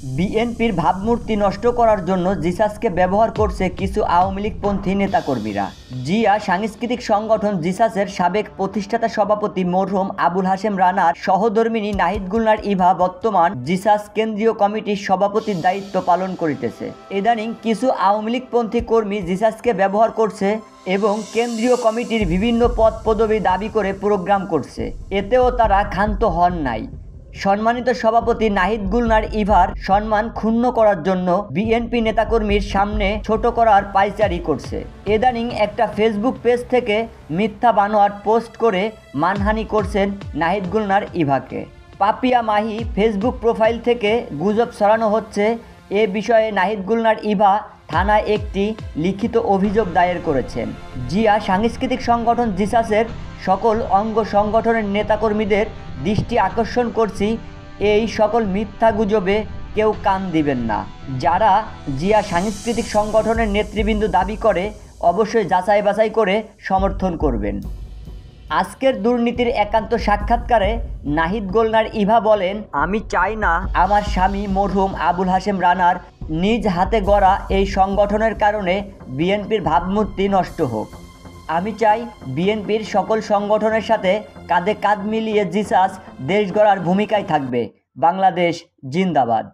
বিএনপির ভাবমূর্তি নষ্ট করার জন্য জিসাসকে ব্যবহার করছে কিছু আওয়ামী লীগপন্থী নেতাকর্মীরা। জিয়া সাংস্কৃতিক সংগঠন জিসাসের সাবেক প্রতিষ্ঠাতা সভাপতি মরহুম আবুল হাশেম রানার সহধর্মিণী নাহিদ গুলনার ইভা বর্তমান জিসাস কেন্দ্রীয় কমিটির সভাপতির দায়িত্ব পালন করিতেছে। ইদানিং কিছু আওয়ামী লীগপন্থী কর্মী জিসাসকে ব্যবহার করছে এবং কেন্দ্রীয় কমিটির বিভিন্ন পদ পদবি দাবি করে প্রোগ্রাম করছে। এতেও তারা ক্ষান্ত হন নাই। সম্মানিত সভাপতি নাহিদ গুলনার ইভার সম্মান ক্ষুণ্ণ করার জন্য বিএনপি নেতাকর্মীর সামনে ছোট করার পায়চারি করছে। ইদানিং একটা ফেসবুক পেজ থেকে মিথ্যা বানোয়াট পোস্ট করে মানহানি করছেন নাহিদ গুলনার ইভাকে। পাপিয়া মাহি ফেসবুক প্রোফাইল থেকে গুজব ছড়ানো হচ্ছে। এ বিষয়ে নাহিদ গুলনার ইভা থানায় একটি লিখিত অভিযোগ দায়ের করেছেন। জিয়া সাংস্কৃতিক সংগঠন জিসাসের সকল অঙ্গ সংগঠনের নেতাকর্মীদের দৃষ্টি আকর্ষণ করছি, এই সকল মিথ্যা গুজবে কেউ কান দিবেন না। যারা জিয়া সাংস্কৃতিক সংগঠনের নেতৃবৃন্দ দাবি করে অবশ্যই যাচাই বাছাই করে সমর্থন করবেন। আজকের দুর্নীতির একান্ত সাক্ষাৎকারে নাহিদ গুলনার ইভা বলেন, আমি চাই না আমার স্বামী মরহুম আবুল হাশেম রানার নিজ হাতে গড়া এই সংগঠনের কারণে বিএনপির ভাবমূর্তি নষ্ট হোক। আমি চাই বিএনপির সকল সংগঠনের সাথে কাঁধে কাঁধ মিলিয়ে জিসাস দেশ গড়ার ভূমিকায় থাকবে। বাংলাদেশ জিন্দাবাদ।